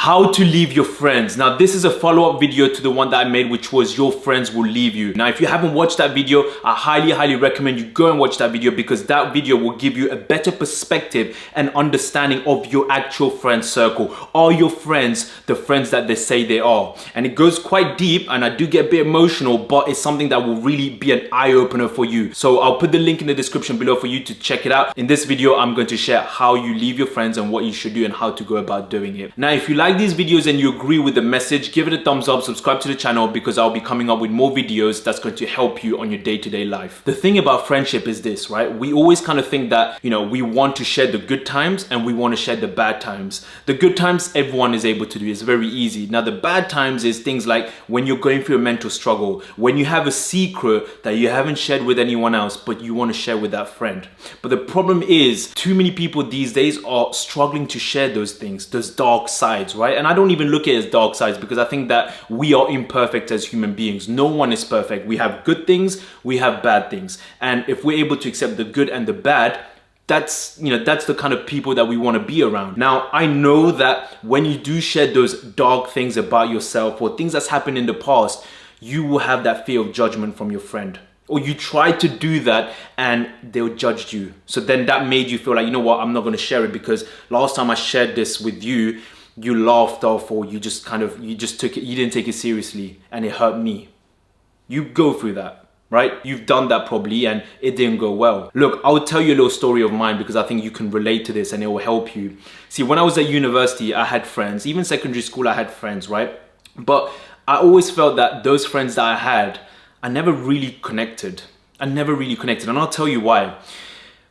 How to leave your friends. Now, this is a follow-up video to the one that I made, which was your friends will leave you. Now, if you haven't watched that video, I highly recommend you go and watch that video, because that video will give you a better perspective and understanding of your actual friend circle. Are your friends the friends that they say they are? And it goes quite deep, and I do get a bit emotional, but it's something that will really be an eye-opener for you. So I'll put the link in the description below for you to check it out. In this video, I'm going to share how you leave your friends and what you should do and how to go about doing it. Now, if you like these videos and you agree with the message, give it a thumbs up, subscribe to the channel, because I'll be coming up with more videos that's going to help you on your day-to-day life. The thing about friendship is this, right? We always kind of think that, you know, we want to share the good times and we want to share the bad times. The good times everyone is able to do. It's very easy. Now, the bad times is things like when you're going through a mental struggle, when you have a secret that you haven't shared with anyone else, but you want to share with that friend. But the problem is, too many people these days are struggling to share those things, those dark sides, right? And I don't even look at it as dark sides, because I think that we are imperfect as human beings. No one is perfect. We have good things, we have bad things. And if we're able to accept the good and the bad, that's the kind of people that we want to be around. Now, I know that when you do share those dark things about yourself or things that's happened in the past, you will have that fear of judgment from your friend. Or you try to do that and they'll judge you. So then that made you feel like, you know what, I'm not going to share it because last time I shared this with you, you laughed off, or you just took it, you didn't take it seriously, and it hurt me. You go through that, right? You've done that probably and it didn't go well. Look, I'll tell you a little story of mine because I think you can relate to this and it will help you. See, when I was at university, I had friends. Even secondary school, I had friends, right? But I always felt that those friends that I never really connected. And I'll tell you why.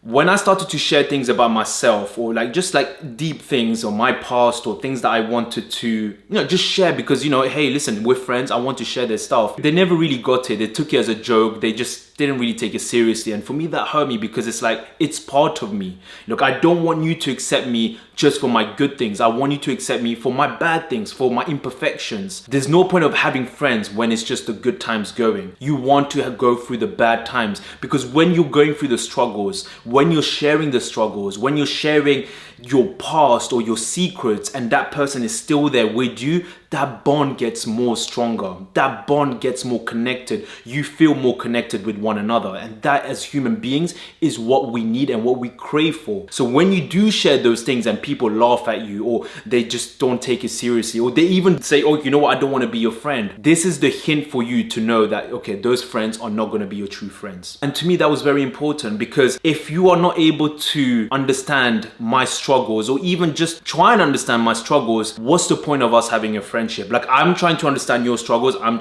When I started to share things about myself, or just deep things or my past, or things that I wanted to, just share because, hey, listen, we're friends, I want to share their stuff. They never really got it. They took it as a joke. They just didn't really take it seriously. And for me, that hurt me because it's like, it's part of me. Look, I don't want you to accept me just for my good things. I want you to accept me for my bad things, for my imperfections. There's no point of having friends when it's just the good times going. You want to go through the bad times, because when you're going through the struggles, when you're sharing the struggles, when you're sharing your past or your secrets, and that person is still there with you, that bond gets more stronger. That bond gets more connected. You feel more connected with one another. And that, as human beings, is what we need and what we crave for. So when you do share those things and people laugh at you, or they just don't take it seriously, or they even say, oh, you know what, I don't want to be your friend. This is the hint for you to know that, okay, those friends are not going to be your true friends. And to me, that was very important, because if you are not able to understand my struggles, or even just try and understand my struggles, what's the point of us having a friendship? Like, I'm trying to understand your struggles. I'm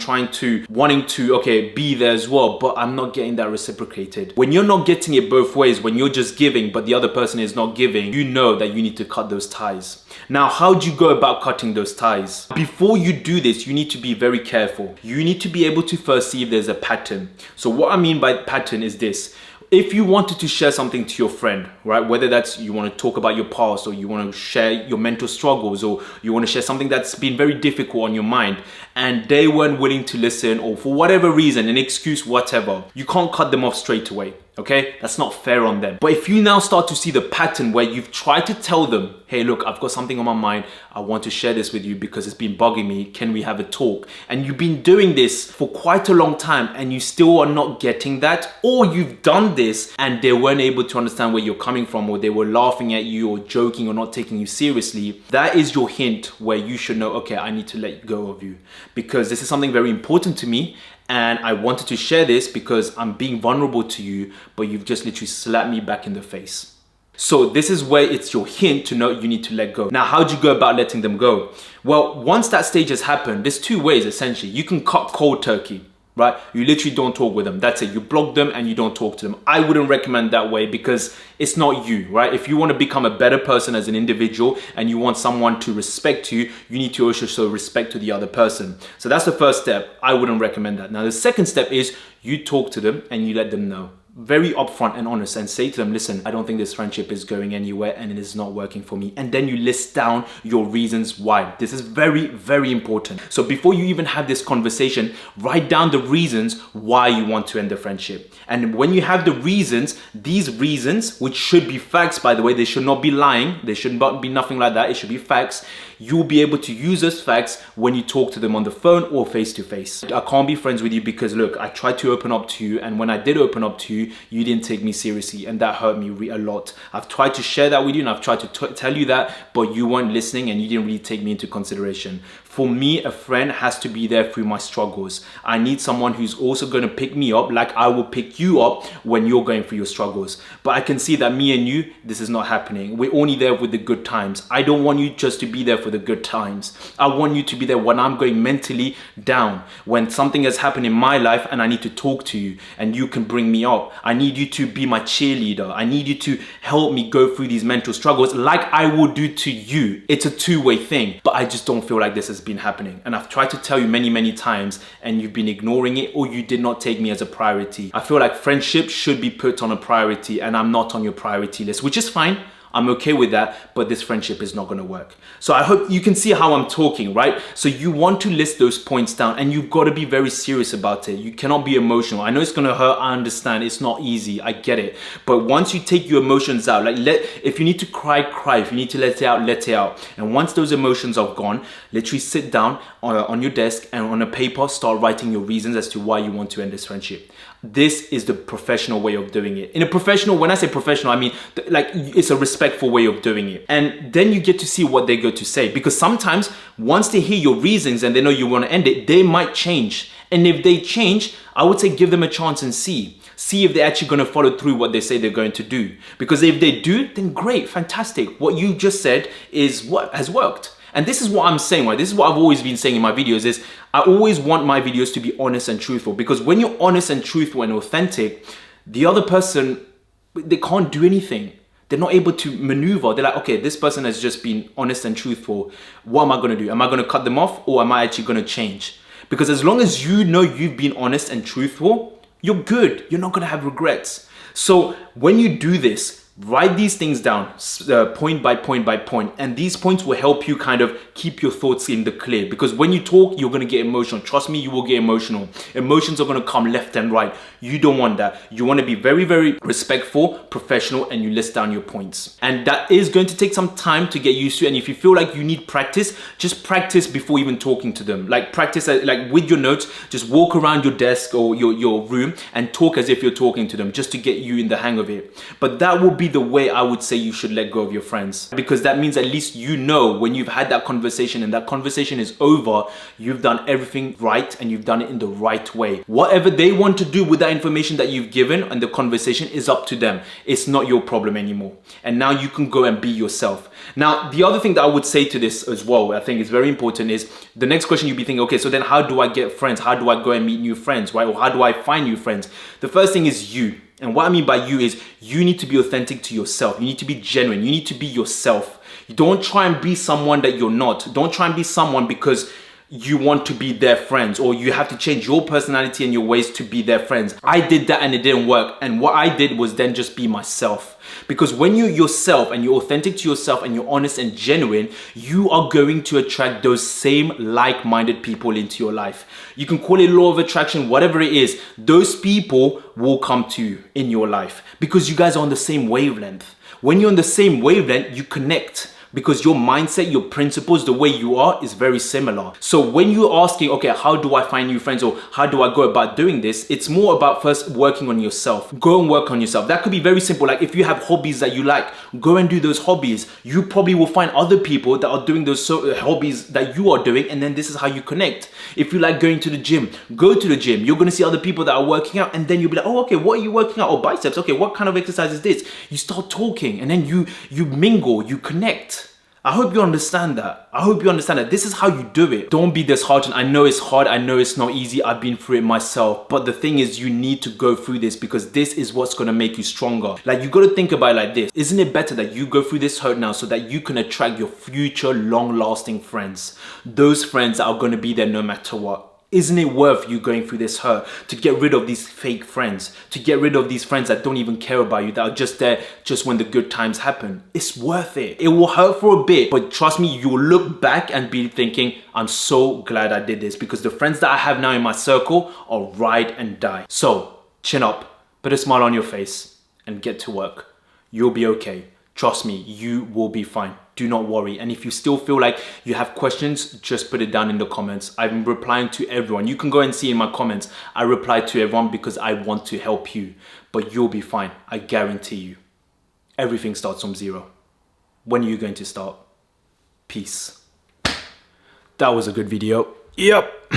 wanting to, okay, be there as well, but I'm not getting that reciprocated. When you're not getting it both ways, when you're just giving, but the other person is not giving, you know that you need to cut those ties. Now, how do you go about cutting those ties? Before you do this, you need to be very careful. You need to be able to first see if there's a pattern. So what I mean by pattern is this. If you wanted to share something to your friend, right? Whether that's you want to talk about your past, or you want to share your mental struggles, or you want to share something that's been very difficult on your mind, and they weren't willing to listen, or for whatever reason, an excuse, whatever, you can't cut them off straight away. Okay, that's not fair on them. But if you now start to see the pattern where you've tried to tell them, hey, look, I've got something on my mind. I want to share this with you because it's been bugging me. Can we have a talk? And you've been doing this for quite a long time and you still are not getting that, or you've done this and they weren't able to understand where you're coming from, or they were laughing at you or joking or not taking you seriously, that is your hint where you should know, okay, I need to let go of you, because this is something very important to me. And I wanted to share this because I'm being vulnerable to you, but you've just literally slapped me back in the face. So this is where it's your hint to know you need to let go. Now, how do you go about letting them go? Well, once that stage has happened, there's two ways essentially. You can cut cold turkey, right? You literally don't talk with them. That's it. You block them and you don't talk to them. I wouldn't recommend that way, because it's not you, right? If you want to become a better person as an individual and you want someone to respect you, you need to also show respect to the other person. So that's the first step. I wouldn't recommend that. Now, the second step is you talk to them and you let them know. Very upfront and honest, and say to them, listen, I don't think this friendship is going anywhere and it is not working for me. And then you list down your reasons why. This is very important. So before you even have this conversation, write down the reasons why you want to end the friendship. And when you have the reasons, these reasons, which should be facts, by the way, they should not be lying. They should not be nothing like that. It should be facts. you'll be able to use those facts when you talk to them on the phone or face to face. I can't be friends with you because look, I tried to open up to you, and when I did open up to you, you didn't take me seriously, and that hurt me a lot. I've tried to share that with you, and I've tried to tell you that, but you weren't listening and you didn't really take me into consideration. For me, a friend has to be there through my struggles. I need someone who's also going to pick me up like I will pick you up when you're going through your struggles. But I can see that me and you, this is not happening. We're only there with the good times. I don't want you just to be there for the good times. I want you to be there when I'm going mentally down, when something has happened in my life and I need to talk to you and you can bring me up. I need you to be my cheerleader. I need you to help me go through these mental struggles like I will do to you. It's a two-way thing, but I just don't feel like this has been happening. And I've tried to tell you many times and you've been ignoring it, or you did not take me as a priority. I feel like friendship should be put on a priority and I'm not on your priority list, which is fine. I'm okay with that, but this friendship is not gonna work. So I hope you can see how I'm talking, right? So you want to list those points down and you've got to be very serious about it. You cannot be emotional. I know it's gonna hurt, I understand, it's not easy, I get it. But once you take your emotions out, like if you need to cry, if you need to let it out, let it out. And once those emotions are gone, literally sit down on your desk and on a paper, start writing your reasons as to why you want to end this friendship. This is the professional way of doing it. In a professional, when I say professional, I mean like it's a respectful way of doing it. And then you get to see what they go to say, because sometimes once they hear your reasons and they know you want to end it, they might change. And if they change, I would say give them a chance and see if they're actually going to follow through what they say they're going to do. Because if they do, then great, fantastic. What you just said is what has worked. And this is what I'm saying, right? This is what I've always been saying in my videos is I always want my videos to be honest and truthful, because when you're honest and truthful and authentic, the other person, they can't do anything. They're not able to maneuver. They're like, okay, this person has just been honest and truthful. What am I going to do? Am I going to cut them off, or am I actually going to change? Because as long as you know you've been honest and truthful, you're good. You're not going to have regrets. So when you do this, write these things down point by point, and these points will help you kind of keep your thoughts in the clear, because when you talk, you're going to get emotional. Trust me, you will get emotional. Emotions are going to come left and right. You don't want that. You want to be very respectful, professional, and you list down your points. And that is going to take some time to get used to. And if you feel like you need practice, just practice before even talking to them. Like practice like with your notes, just walk around your desk or your room and talk as if you're talking to them, just to get you in the hang of it. But that will be the way I would say you should let go of your friends, because that means at least you know when you've had that conversation and that conversation is over, you've done everything right and you've done it in the right way. Whatever they want to do with that information that you've given and the conversation is up to them. It's not your problem anymore. And now you can go and be yourself. Now, the other thing that I would say to this as well, I think is very important, is the next question you'd be thinking, okay, so then how do I get friends? How do I go and meet new friends, right? Or how do I find new friends? The first thing is you. And what I mean by you is you need to be authentic to yourself. You need to be genuine. You need to be yourself. You don't try and be someone that you're not. Don't try and be someone because you want to be their friends, or you have to change your personality and your ways to be their friends. I did that and it didn't work. And what I did was then just be myself. Because when you're yourself and you're authentic to yourself and you're honest and genuine, you are going to attract those same like-minded people into your life. You can call it law of attraction, whatever it is. Those people will come to you in your life because you guys are on the same wavelength. When you're on the same wavelength, you connect. Because your mindset, your principles, the way you are is very similar. So when you're asking, okay, how do I find new friends, or how do I go about doing this? It's more about first working on yourself. Go and work on yourself. That could be very simple. Like if you have hobbies that you like, go and do those hobbies. You probably will find other people that are doing those hobbies that you are doing, and then this is how you connect. If you like going to the gym, go to the gym. You're going to see other people that are working out, and then you'll be like, oh, okay, what are you working out? Oh, biceps. Okay, what kind of exercise is this? You start talking, and then you mingle, you connect. I hope you understand that. I hope you understand that this is how you do it. Don't be disheartened. I know it's hard. I know it's not easy. I've been through it myself. But the thing is, you need to go through this, because this is what's going to make you stronger. Like, you got to think about it like this. Isn't it better that you go through this hurt now so that you can attract your future long-lasting friends? Those friends that are going to be there no matter what. Isn't it worth you going through this hurt to get rid of these fake friends, to get rid of these friends that don't even care about you, that are just there just when the good times happen? It's worth it. It will hurt for a bit, but trust me, you will look back and be thinking, I'm so glad I did this, because the friends that I have now in my circle are ride and die. So chin up, put a smile on your face and get to work. You'll be okay. Trust me, you will be fine. Do not worry. And if you still feel like you have questions, just put it down in the comments. I'm replying to everyone. You can go and see in my comments. I reply to everyone because I want to help you. But you'll be fine. I guarantee you. Everything starts from zero. When are you going to start? Peace. That was a good video. Yep.